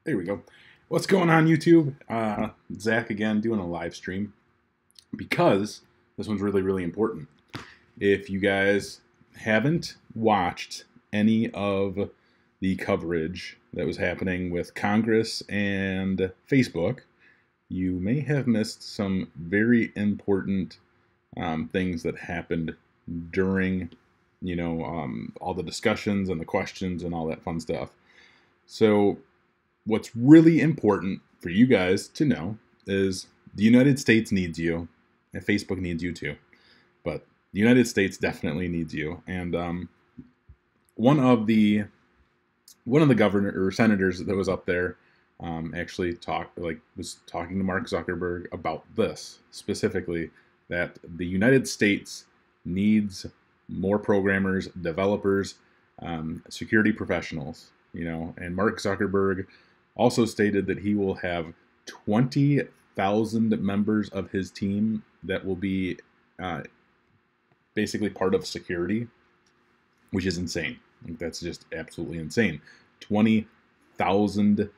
There we go. What's going on, YouTube? Zach again doing a live stream because this one's really, really important. If you guys haven't watched any of the coverage that was happening with Congress and Facebook, you may have missed some very important things that happened during, all the discussions and the questions and all that fun stuff. So what's really important for you guys to know is the United States needs you, and Facebook needs you too. But the United States definitely needs you. And one of the governor or senators that was up there actually was talking to Mark Zuckerberg about this specifically, that the United States needs more programmers, developers, security professionals. And Mark Zuckerberg also stated that he will have 20,000 members of his team that will be basically part of security, which is insane. Like, that's just absolutely insane. 20,000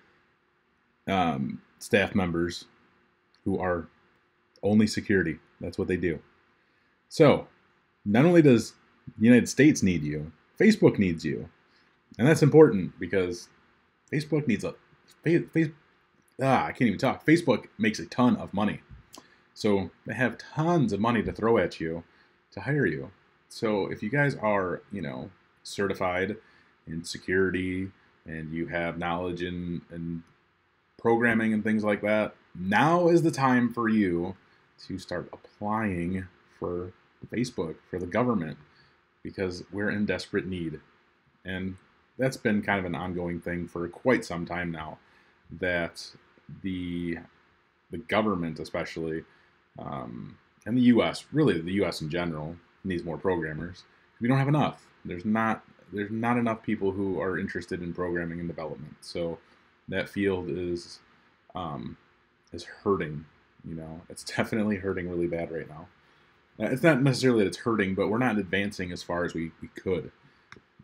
staff members who are only security. That's what they do. So not only does the United States need you, Facebook needs you. And that's important because Facebook needs I can't even talk. Facebook makes a ton of money. So they have tons of money to throw at you to hire you. So if you guys are, certified in security and you have knowledge in programming and things like that, now is the time for you to start applying for Facebook, for the government, because we're in desperate need. And that's been kind of an ongoing thing for quite some time now, that the government especially, and the U.S., really the U.S. in general, needs more programmers. We don't have enough. There's not enough people who are interested in programming and development. So that field is hurting. It's definitely hurting really bad right now. It's not necessarily that it's hurting, but we're not advancing as far as we could.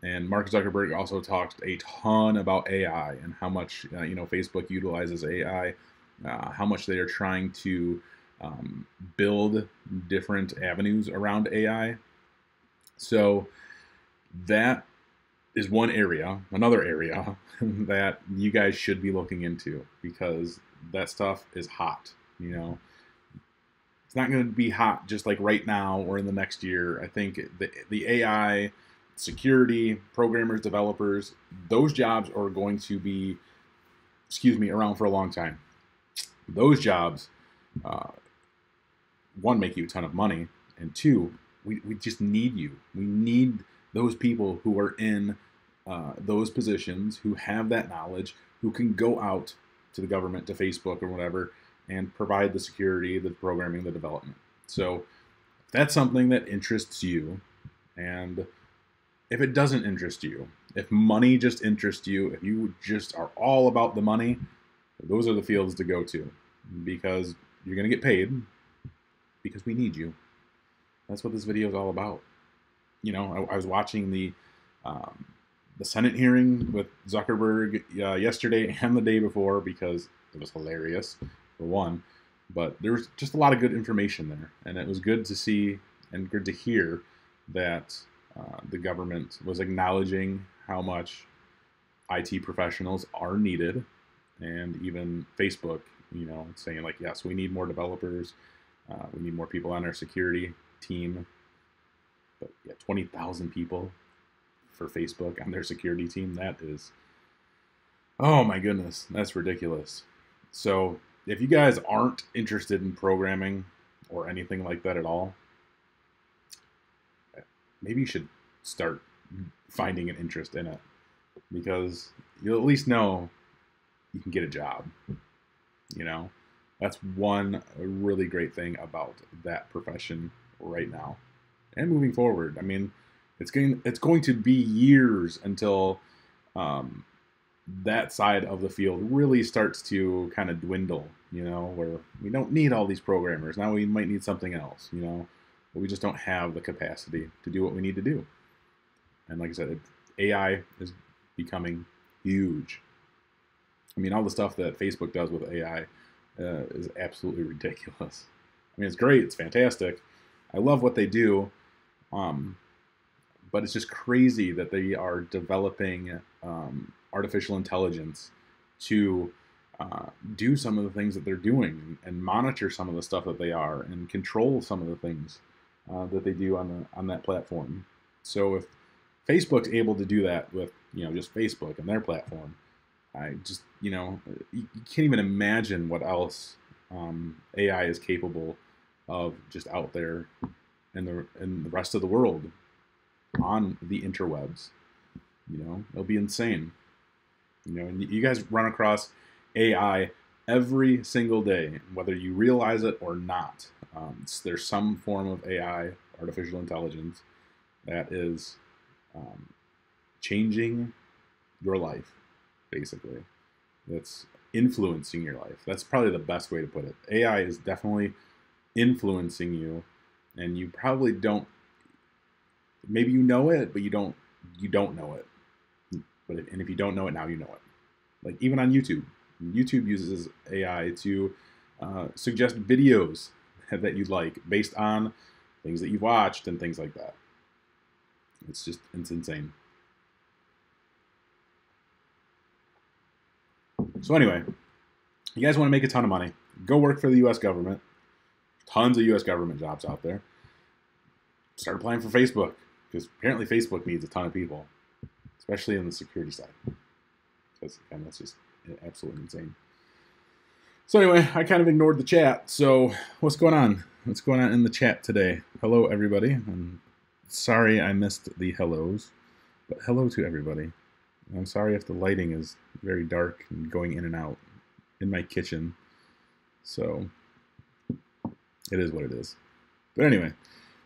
And Mark Zuckerberg also talked a ton about AI and how much Facebook utilizes AI, how much they are trying to build different avenues around AI. So that is one area, another area that you guys should be looking into, because that stuff is hot. It's not going to be hot just like right now or in the next year. I think the AI, security, programmers, developers, those jobs are going to be, around for a long time. Those jobs, one, make you a ton of money, and two, we just need you. We need those people who are in those positions, who have that knowledge, who can go out to the government, to Facebook or whatever, and provide the security, the programming, the development. So if that's something that interests you, and if it doesn't interest you, if money just interests you, if you just are all about the money, those are the fields to go to, because you're going to get paid, because we need you. That's what this video is all about. I was watching the Senate hearing with Zuckerberg yesterday and the day before, because it was hilarious, for one. But there was just a lot of good information there, and it was good to see and good to hear that the government was acknowledging how much IT professionals are needed, and even Facebook, saying like, yes, we need more developers, we need more people on our security team. But yeah, 20,000 people for Facebook on their security team, that is, oh my goodness, that's ridiculous. So if you guys aren't interested in programming or anything like that at all, maybe you should start finding an interest in it, because you'll at least know you can get a job. That's one really great thing about that profession right now and moving forward. I mean, it's going to be years until that side of the field really starts to kind of dwindle, where we don't need all these programmers. Now we might need something else, but we just don't have the capacity to do what we need to do. And like I said, AI is becoming huge. I mean, all the stuff that Facebook does with AI is absolutely ridiculous. I mean, it's great. It's fantastic. I love what they do. Um, but it's just crazy that they are developing artificial intelligence to do some of the things that they're doing and monitor some of the stuff that they are and control some of the things that they do on that platform. So if Facebook's able to do that with just Facebook and their platform, I just you can't even imagine what else AI is capable of just out there in the rest of the world on the interwebs. It'll be insane. And you guys run across AI every single day, whether you realize it or not. There's some form of AI, artificial intelligence, that is changing your life, basically. That's influencing your life. That's probably the best way to put it. AI is definitely influencing you, and you probably don't. Maybe you know it, but you don't know it. And if you don't know it now, you know it. Like even on YouTube, YouTube uses AI to suggest videos that you like based on things that you've watched and things like that. It's insane. So anyway, you guys want to make a ton of money, go work for the U.S. government. Tons of U.S. government jobs out there. Start applying for Facebook, because apparently Facebook needs a ton of people, especially in the security side. Because again, that's just absolutely insane. So anyway, I kind of ignored the chat. So what's going on? What's going on in the chat today? Hello, everybody. I'm sorry I missed the hellos, but hello to everybody. I'm sorry if the lighting is very dark and going in and out in my kitchen. So it is what it is. But anyway,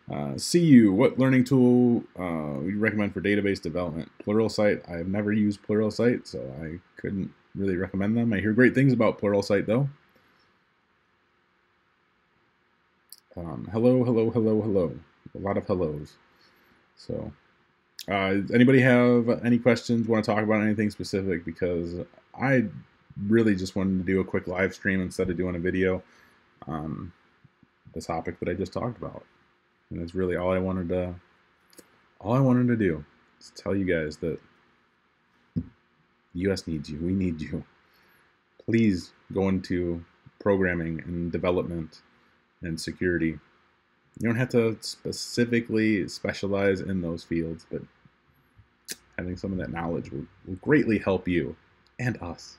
CU, what learning tool would you recommend for database development? Pluralsight. I have never used Pluralsight, so I couldn't really recommend them. I hear great things about Pluralsight, though. Hello, hello, hello, hello. A lot of hellos. So, anybody have any questions, want to talk about anything specific? Because I really just wanted to do a quick live stream instead of doing a video on the topic that I just talked about. And that's really all I wanted to do is tell you guys that the U.S. needs you. We need you. Please go into programming and development and security. You don't have to specifically specialize in those fields, but having some of that knowledge will greatly help you and us.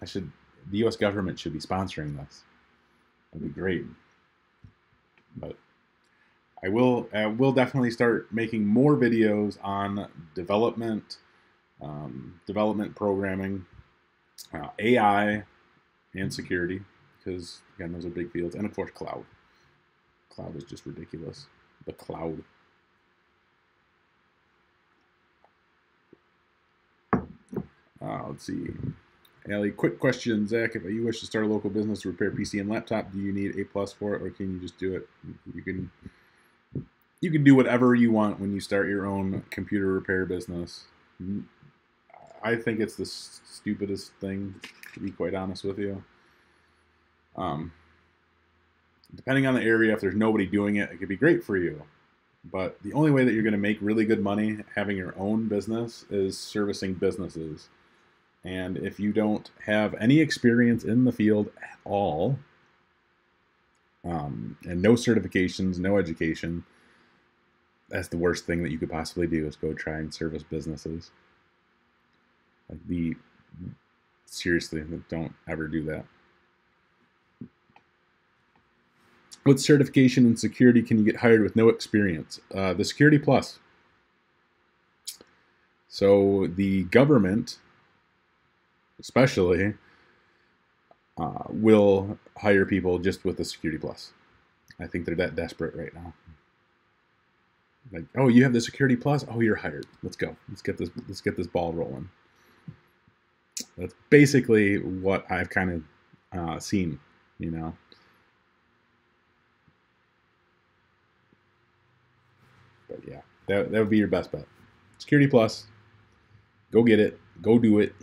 The U.S. government should be sponsoring this. That'd be great. But I will definitely start making more videos on development, programming, AI, and security, because again, those are big fields, and of course, cloud. Cloud is just ridiculous. The cloud. Let's see. Allie, quick question, Zach. If you wish to start a local business to repair PC and laptop, do you need A+ for it, or can you just do it? You can do whatever you want when you start your own computer repair business. I think it's the stupidest thing, to be quite honest with you. Depending on the area, if there's nobody doing it, it could be great for you. But the only way that you're going to make really good money having your own business is servicing businesses. And if you don't have any experience in the field at all, and no certifications, no education, that's the worst thing that you could possibly do, is go try and service businesses. Seriously, don't ever do that. What certification in security can you get hired with no experience? The Security Plus. So the government, especially, will hire people just with the Security Plus. I think they're that desperate right now. Like, oh, you have the Security Plus? Oh, you're hired. Let's go. Let's get this ball rolling. That's basically what I've kind of seen, you know. But yeah, that would be your best bet. Security Plus. Go get it. Go do it.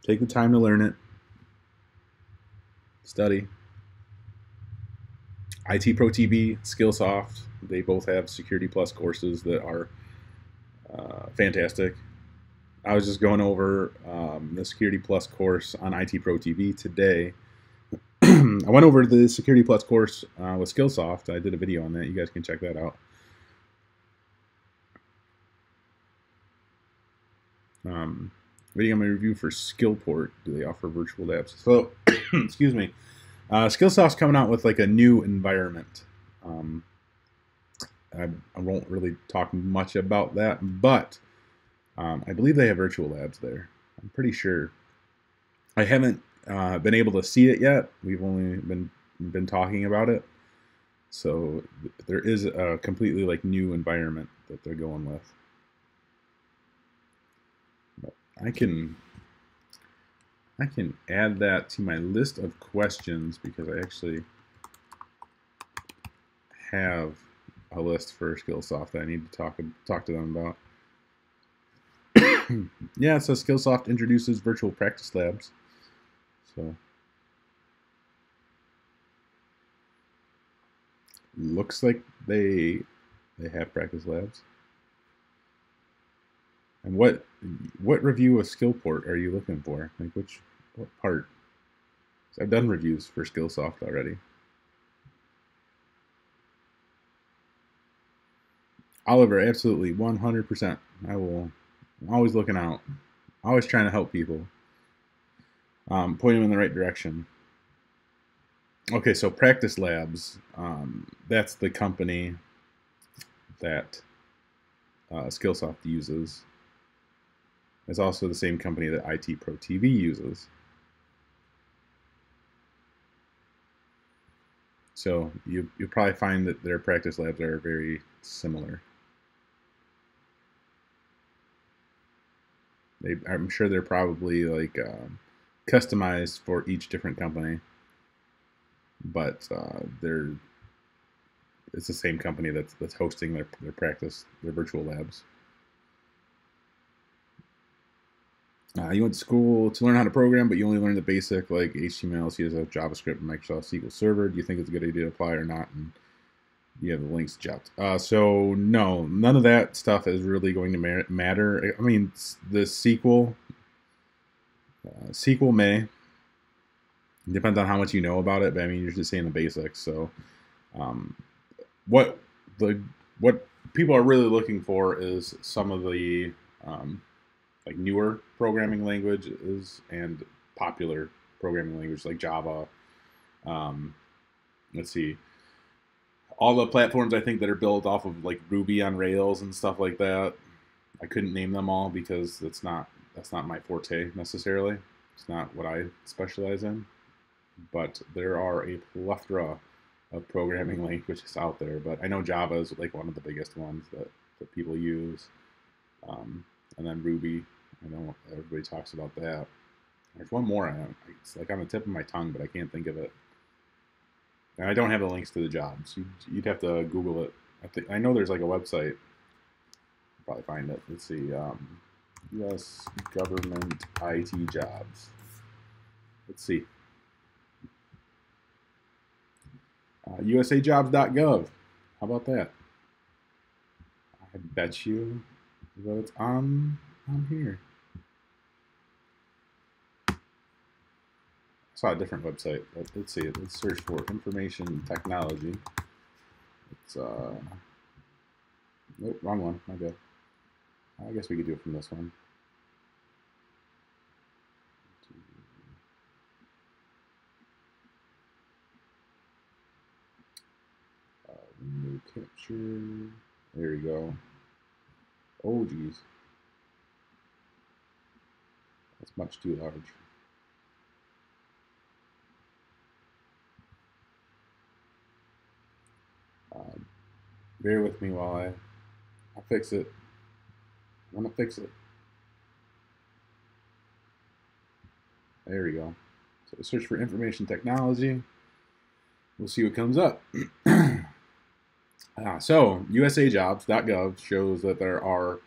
Take the time to learn it. Study. IT Pro TV, Skillsoft, they both have Security Plus courses that are fantastic. I was just going over the Security Plus course on IT Pro TV today. I went over the Security Plus course with Skillsoft. I did a video on that. You guys can check that out. Video on my review for Skillport. Do they offer virtual labs? So, excuse me. Skillsoft's coming out with like a new environment. I won't really talk much about that, but I believe they have virtual labs there. I'm pretty sure. I haven't been able to see it yet. We've only been talking about it. So there is a completely like new environment that they're going with. But I can add that to my list of questions because I actually have a list for Skillsoft that I need to talk to them about. Yeah, so Skillsoft introduces virtual practice labs. So looks like they have practice labs. And what review of Skillport are you looking for? Like what part? So I've done reviews for Skillsoft already. Oliver, absolutely, 100%. I'm always looking out, always trying to help people, point them in the right direction. Okay, so Practice Labs, that's the company that Skillsoft uses. It's also the same company that IT Pro TV uses. So you'll probably find that their practice labs are very similar. I'm sure they're probably like customized for each different company, but it's the same company that's hosting their virtual labs. You went to school to learn how to program, but you only learned the basic like HTML, CSS, JavaScript, and Microsoft SQL Server. Do you think it's a good idea to apply or not? And you have the links jot. So no, none of that stuff is really going to matter. I mean, the SQL may. It depends on how much you know about it, but I mean, you're just saying the basics. So what people are really looking for is some of the like newer programming languages and popular programming languages like Java. Let's see. All the platforms I think that are built off of like Ruby on Rails and stuff like that. I couldn't name them all because that's not my forte necessarily. It's not what I specialize in. But there are a plethora of programming languages out there. But I know Java is like one of the biggest ones that people use. And then Ruby. I know everybody talks about that. There's one more. It's like on the tip of my tongue, but I can't think of it. And I don't have the links to the jobs. You'd have to Google it. I know there's like a website. I'll probably find it. Let's see. U.S. government IT jobs. Let's see. USAjobs.gov. How about that? I bet you that it's on here. I saw a different website. Let's see it. Let's search for information technology. It's nope, wrong one. My bad. I guess we could do it from this one. New capture. There you go. Oh geez, that's much too large. Bear with me while I fix it. I want to fix it. There we go. So search for information technology. We'll see what comes up. So USAjobs.gov shows that there are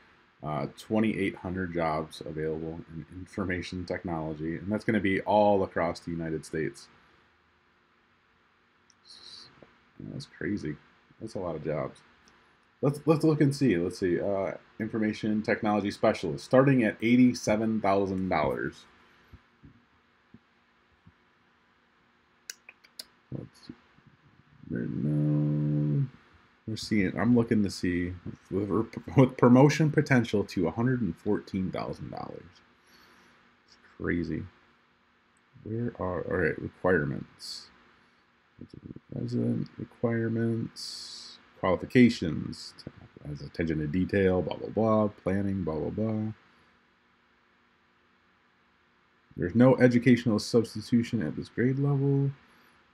2,800 jobs available in information technology, and that's going to be all across the United States. That's crazy. That's a lot of jobs. Let's look and see. Let's see. Information technology specialist starting at $87,000. Let's see. No, we're seeing. I'm looking to see with promotion potential to $114,000. It's crazy. Where are all right requirements? Resident requirements, qualifications, has attention to detail, blah blah blah, planning, blah blah blah. There's no educational substitution at this grade level.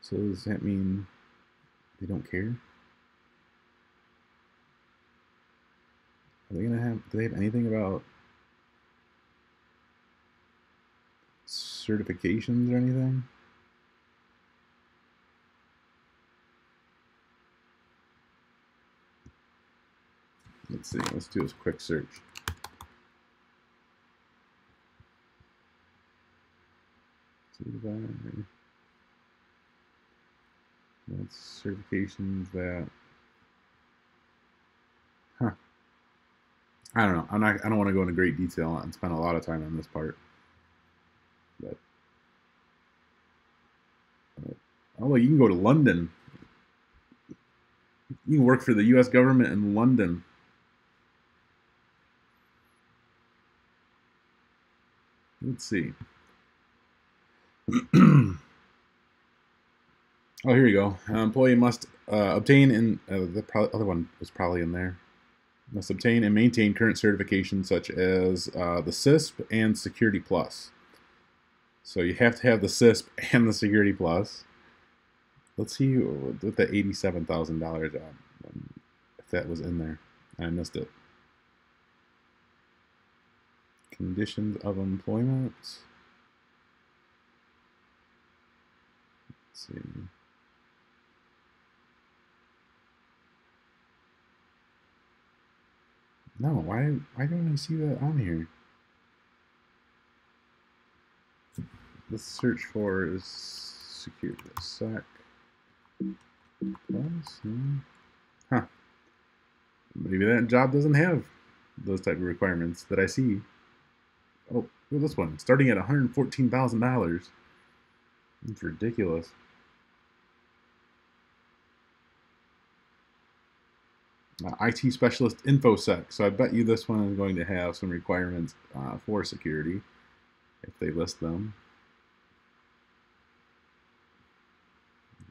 So does that mean they don't care? Are they gonna have? Do they have anything about certifications or anything? Let's see. Let's do a quick search. That's certifications that. Huh. I don't know. I don't want to go into great detail and spend a lot of time on this part. But oh, you can go to London. You can work for the U.S. government in London. Let's see. Oh, here you go. Employee must obtain in the other one was probably in there. Must obtain and maintain current certifications such as the CISP and Security Plus. So you have to have the CISP and the Security Plus. Let's see with the $87,000 job if that was in there. I missed it. Conditions of employment. Let's see. No, why don't I see that on here? Let's search for is security sec plus. Huh. Maybe that job doesn't have those type of requirements that I see. Oh, look at this one. Starting at $114,000. It's ridiculous. IT specialist infosec. So I bet you this one is going to have some requirements for security if they list them.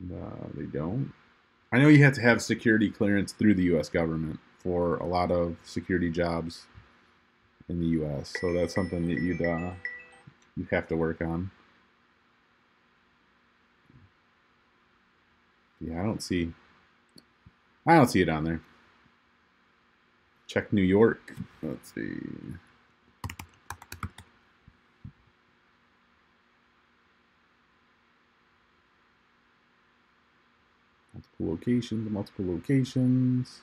They don't. I know you have to have security clearance through the U.S. government for a lot of security jobs in the U.S. So that's something that you'd have to work on. Yeah, I don't see it on there. Check New York. Let's see. Multiple locations.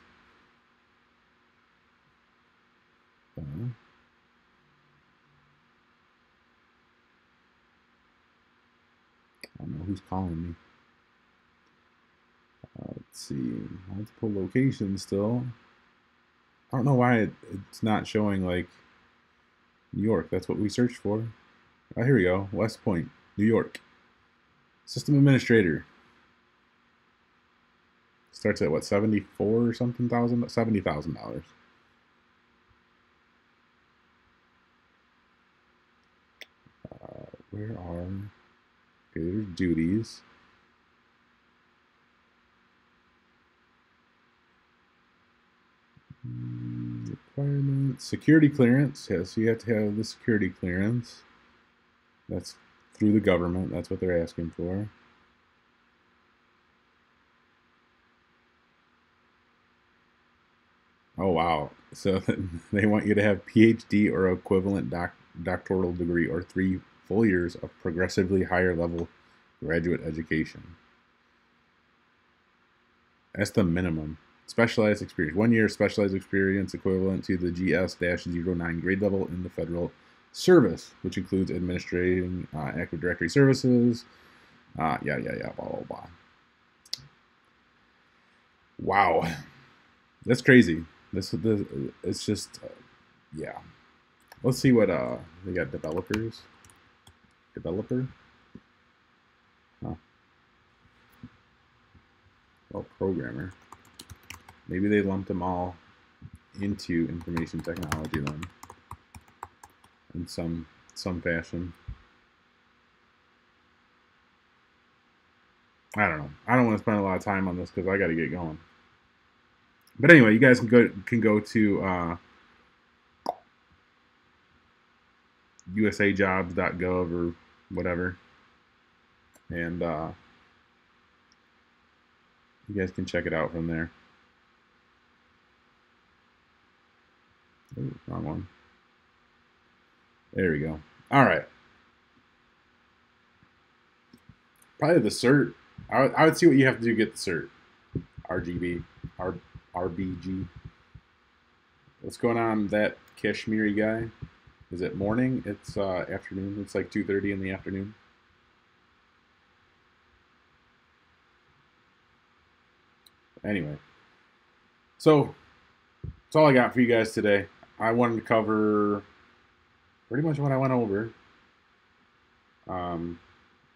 I don't know who's calling me. Let's see. Multiple locations still. I don't know why it's not showing like New York. That's what we searched for. Oh, here we go. West Point, New York. System administrator. Starts at what, 74 or something thousand? $70,000. Where are? Okay, there's duties. Requirements. Security clearance. Yes, you have to have the security clearance. That's through the government. That's what they're asking for. Oh, wow. So they want you to have PhD or equivalent doctoral degree or 3 full years of progressively higher level graduate education. That's the minimum specialized experience. 1 year specialized experience equivalent to the GS-09 grade level in the federal service, which includes administrating Active Directory services. Blah, blah, blah. Wow. That's crazy. It's just, yeah. Let's see what, they got developers. Developer? Huh. Well, programmer. Maybe they lumped them all into information technology then, in some fashion. I don't know. I don't want to spend a lot of time on this because I got to get going. But anyway, you guys can go to usajobs.gov or whatever, and you guys can check it out from there. Ooh, wrong one. There we go. All right. Probably the cert. I would see what you have to do to get the cert. RBG. What's going on with that Kashmiri guy? Is it morning? It's afternoon. It's like 2:30 in the afternoon. Anyway. So, that's all I got for you guys today. I wanted to cover pretty much what I went over,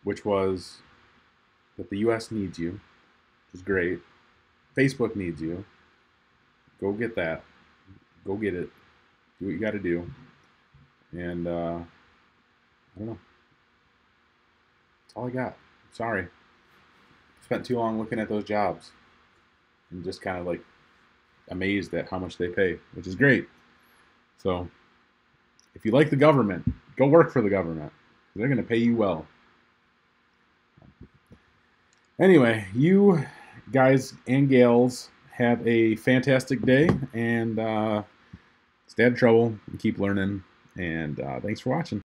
which was that the U.S. needs you, which is great. Facebook needs you. Go get that. Go get it. Do what you got to do. And I don't know. That's all I got. Sorry. Spent too long looking at those jobs and just kind of like amazed at how much they pay, which is great. So if you like the government, go work for the government. They're going to pay you well. Anyway, you guys and gals have a fantastic day, and stay out of trouble and keep learning. And thanks for watching.